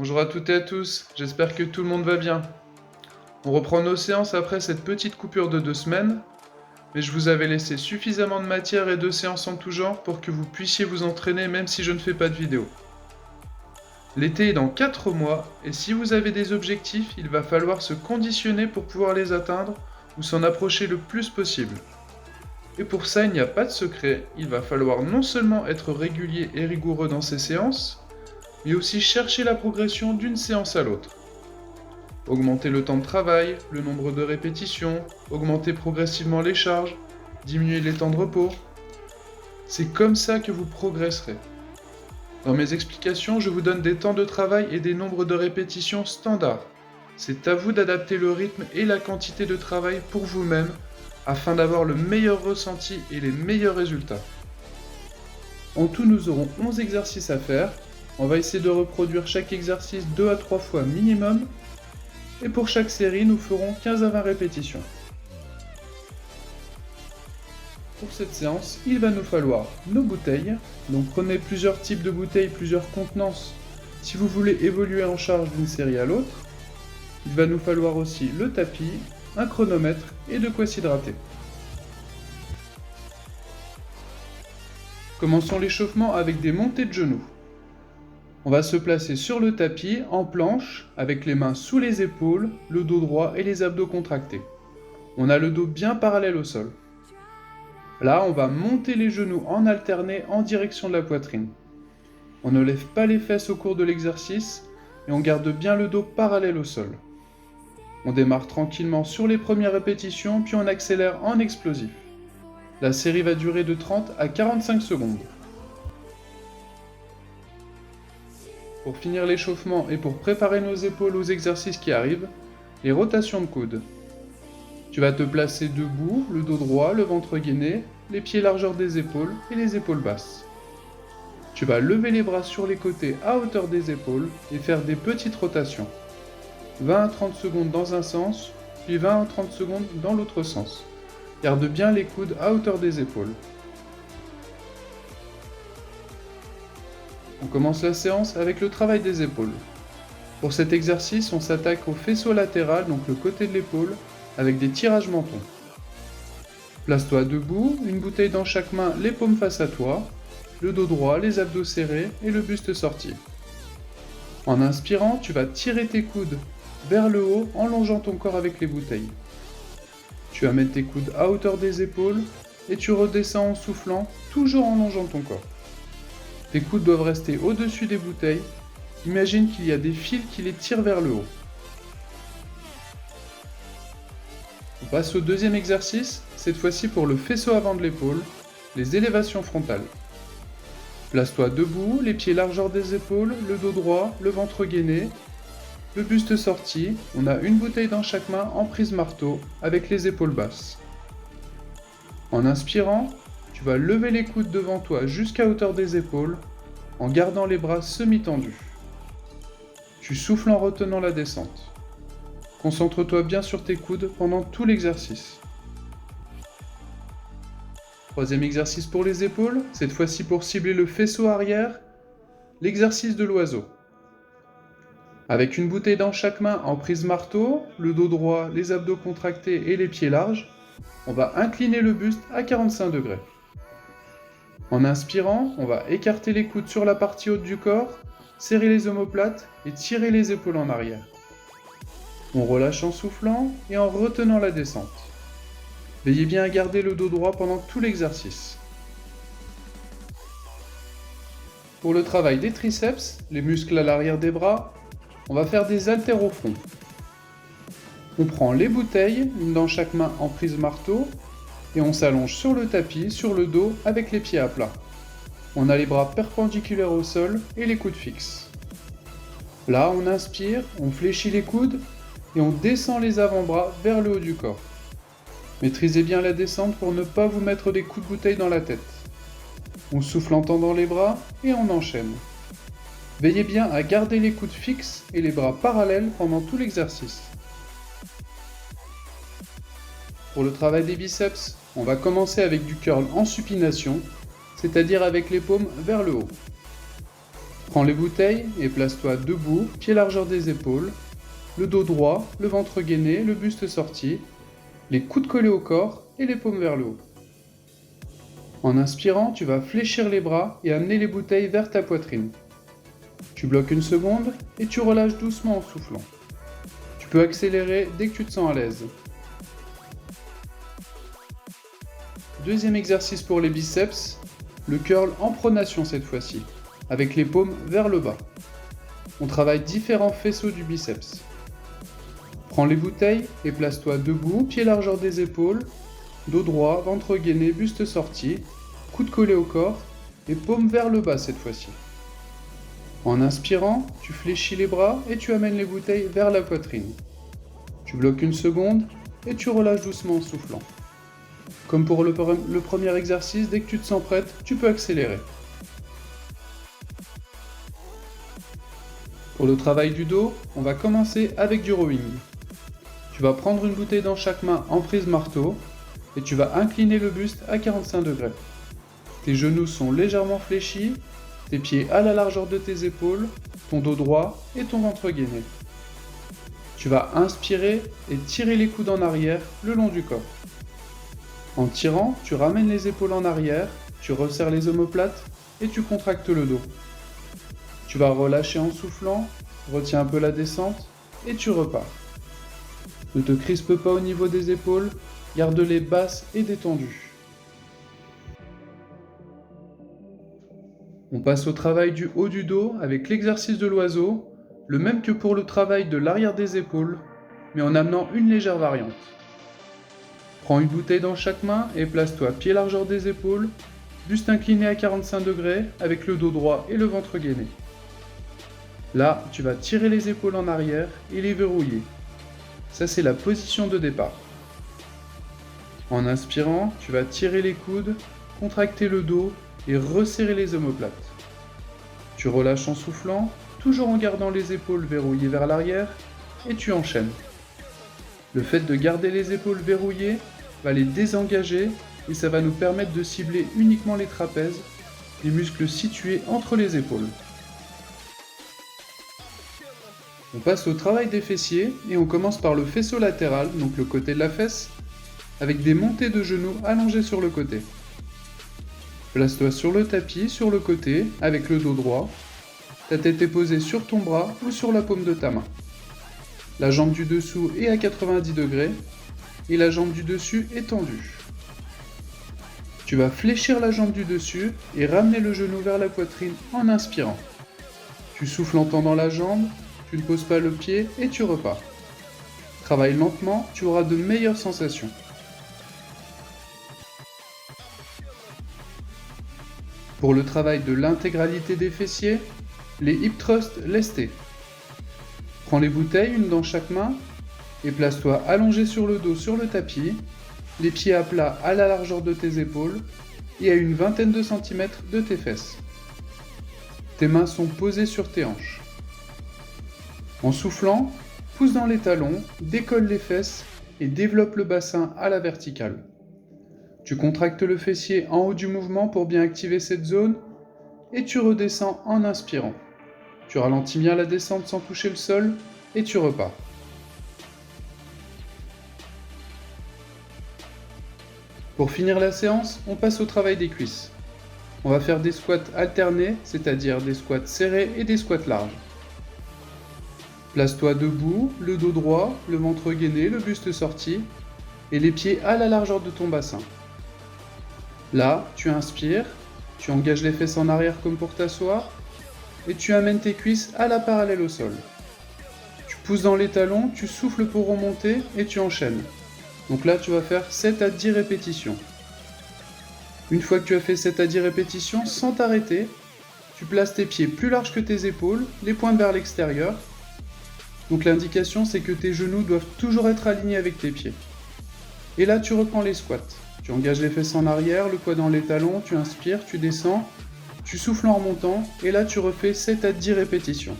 Bonjour à toutes et à tous, j'espère que tout le monde va bien. On reprend nos séances après cette petite coupure de 2 semaines, mais je vous avais laissé suffisamment de matière et de séances en tout genre pour que vous puissiez vous entraîner même si je ne fais pas de vidéo. L'été est dans 4 mois, et si vous avez des objectifs, il va falloir se conditionner pour pouvoir les atteindre ou s'en approcher le plus possible. Et pour ça, il n'y a pas de secret, il va falloir non seulement être régulier et rigoureux dans ses séances, mais aussi chercher la progression d'une séance à l'autre. Augmenter le temps de travail, le nombre de répétitions, augmenter progressivement les charges, diminuer les temps de repos. C'est comme ça que vous progresserez. Dans mes explications, je vous donne des temps de travail et des nombres de répétitions standards. C'est à vous d'adapter le rythme et la quantité de travail pour vous-même afin d'avoir le meilleur ressenti et les meilleurs résultats. En tout, nous aurons 11 exercices à faire. On va essayer de reproduire chaque exercice 2 à 3 fois minimum. Et pour chaque série, nous ferons 15 à 20 répétitions. Pour cette séance, il va nous falloir nos bouteilles. Donc prenez plusieurs types de bouteilles, plusieurs contenances, si vous voulez évoluer en charge d'une série à l'autre. Il va nous falloir aussi le tapis, un chronomètre et de quoi s'hydrater. Commençons l'échauffement avec des montées de genoux. On va se placer sur le tapis, en planche, avec les mains sous les épaules, le dos droit et les abdos contractés. On a le dos bien parallèle au sol. Là, on va monter les genoux en alterné en direction de la poitrine. On ne lève pas les fesses au cours de l'exercice et on garde bien le dos parallèle au sol. On démarre tranquillement sur les premières répétitions, puis on accélère en explosif. La série va durer de 30 à 45 secondes. Pour finir l'échauffement et pour préparer nos épaules aux exercices qui arrivent, les rotations de coudes. Tu vas te placer debout, le dos droit, le ventre gainé, les pieds largeur des épaules et les épaules basses. Tu vas lever les bras sur les côtés à hauteur des épaules et faire des petites rotations. 20 à 30 secondes dans un sens, puis 20 à 30 secondes dans l'autre sens. Garde bien les coudes à hauteur des épaules. On commence la séance avec le travail des épaules. Pour cet exercice, on s'attaque au faisceau latéral, donc le côté de l'épaule, avec des tirages menton. Place-toi debout, une bouteille dans chaque main, les paumes face à toi, le dos droit, les abdos serrés et le buste sorti. En inspirant, tu vas tirer tes coudes vers le haut en longeant ton corps avec les bouteilles. Tu vas mettre tes coudes à hauteur des épaules et tu redescends en soufflant, toujours en longeant ton corps. Tes coudes doivent rester au-dessus des bouteilles. Imagine qu'il y a des fils qui les tirent vers le haut. On passe au deuxième exercice, cette fois-ci pour le faisceau avant de l'épaule, les élévations frontales. Place-toi debout, les pieds largeur des épaules, le dos droit, le ventre gainé, le buste sorti. On a une bouteille dans chaque main en prise marteau avec les épaules basses. En inspirant, tu vas lever les coudes devant toi jusqu'à hauteur des épaules en gardant les bras semi-tendus. Tu souffles en retenant la descente. Concentre-toi bien sur tes coudes pendant tout l'exercice. Troisième exercice pour les épaules, cette fois-ci pour cibler le faisceau arrière, l'exercice de l'oiseau. Avec une bouteille dans chaque main en prise marteau, le dos droit, les abdos contractés et les pieds larges, on va incliner le buste à 45 degrés. En inspirant, on va écarter les coudes sur la partie haute du corps, serrer les omoplates et tirer les épaules en arrière. On relâche en soufflant et en retenant la descente. Veillez bien à garder le dos droit pendant tout l'exercice. Pour le travail des triceps, les muscles à l'arrière des bras, on va faire des haltères au front. On prend les bouteilles, une dans chaque main en prise marteau, et on s'allonge sur le tapis, sur le dos, avec les pieds à plat. On a les bras perpendiculaires au sol et les coudes fixes. Là, on inspire, on fléchit les coudes, et on descend les avant-bras vers le haut du corps. Maîtrisez bien la descente pour ne pas vous mettre des coups de bouteille dans la tête. On souffle en tendant les bras et on enchaîne. Veillez bien à garder les coudes fixes et les bras parallèles pendant tout l'exercice. Pour le travail des biceps, on va commencer avec du curl en supination, c'est-à-dire avec les paumes vers le haut. Prends les bouteilles et place-toi debout, pieds largeur des épaules, le dos droit, le ventre gainé, le buste sorti, les coudes collés au corps et les paumes vers le haut. En inspirant, tu vas fléchir les bras et amener les bouteilles vers ta poitrine. Tu bloques une seconde et tu relâches doucement en soufflant. Tu peux accélérer dès que tu te sens à l'aise. Deuxième exercice pour les biceps, le curl en pronation cette fois-ci, avec les paumes vers le bas. On travaille différents faisceaux du biceps. Prends les bouteilles et place-toi debout, pieds largeur des épaules, dos droit, ventre gainé, buste sorti, coudes collés au corps et paumes vers le bas cette fois-ci. En inspirant, tu fléchis les bras et tu amènes les bouteilles vers la poitrine. Tu bloques une seconde et tu relâches doucement en soufflant. Comme pour le premier exercice, dès que tu te sens prête, tu peux accélérer. Pour le travail du dos, on va commencer avec du rowing. Tu vas prendre une bouteille dans chaque main en prise marteau et tu vas incliner le buste à 45 degrés. Tes genoux sont légèrement fléchis, tes pieds à la largeur de tes épaules, ton dos droit et ton ventre gainé. Tu vas inspirer et tirer les coudes en arrière le long du corps. En tirant, tu ramènes les épaules en arrière, tu resserres les omoplates et tu contractes le dos. Tu vas relâcher en soufflant, retiens un peu la descente et tu repars. Ne te crispe pas au niveau des épaules, garde-les basses et détendues. On passe au travail du haut du dos avec l'exercice de l'oiseau, le même que pour le travail de l'arrière des épaules, mais en amenant une légère variante. Prends une bouteille dans chaque main et place-toi pieds largeur des épaules, buste incliné à 45 degrés avec le dos droit et le ventre gainé. Là, tu vas tirer les épaules en arrière et les verrouiller. Ça, c'est la position de départ. En inspirant, tu vas tirer les coudes, contracter le dos et resserrer les omoplates. Tu relâches en soufflant, toujours en gardant les épaules verrouillées vers l'arrière, et tu enchaînes. Le fait de garder les épaules verrouillées va les désengager et ça va nous permettre de cibler uniquement les trapèzes, les muscles situés entre les épaules. On passe au travail des fessiers et on commence par le faisceau latéral, donc le côté de la fesse, avec des montées de genoux allongées sur le côté. Place-toi sur le tapis, sur le côté, avec le dos droit. Ta tête est posée sur ton bras ou sur la paume de ta main. La jambe du dessous est à 90 degrés et la jambe du dessus est tendue. Tu vas fléchir la jambe du dessus et ramener le genou vers la poitrine en inspirant. Tu souffles en tendant la jambe, tu ne poses pas le pied et tu repars. Travaille lentement, tu auras de meilleures sensations. Pour le travail de l'intégralité des fessiers, les hip thrusts lestés. Prends les bouteilles, une dans chaque main, et place-toi allongé sur le dos sur le tapis, les pieds à plat à la largeur de tes épaules et à une vingtaine de centimètres de tes fesses. Tes mains sont posées sur tes hanches. En soufflant, pousse dans les talons, décolle les fesses et développe le bassin à la verticale. Tu contractes le fessier en haut du mouvement pour bien activer cette zone et tu redescends en inspirant. Tu ralentis bien la descente sans toucher le sol et tu repars. Pour finir la séance, on passe au travail des cuisses. On va faire des squats alternés, c'est-à-dire des squats serrés et des squats larges. Place-toi debout, le dos droit, le ventre gainé, le buste sorti et les pieds à la largeur de ton bassin. Là, tu inspires, tu engages les fesses en arrière comme pour t'asseoir et tu amènes tes cuisses à la parallèle au sol. Tu pousses dans les talons, tu souffles pour remonter et tu enchaînes. Donc là, tu vas faire 7 à 10 répétitions. Une fois que tu as fait 7 à 10 répétitions, sans t'arrêter, tu places tes pieds plus larges que tes épaules, les pointes vers l'extérieur. Donc l'indication, c'est que tes genoux doivent toujours être alignés avec tes pieds. Et là, tu reprends les squats. Tu engages les fesses en arrière, le poids dans les talons, tu inspires, tu descends, tu souffles en remontant, et là tu refais 7 à 10 répétitions.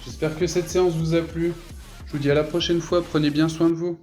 J'espère que cette séance vous a plu. Je vous dis à la prochaine fois, prenez bien soin de vous.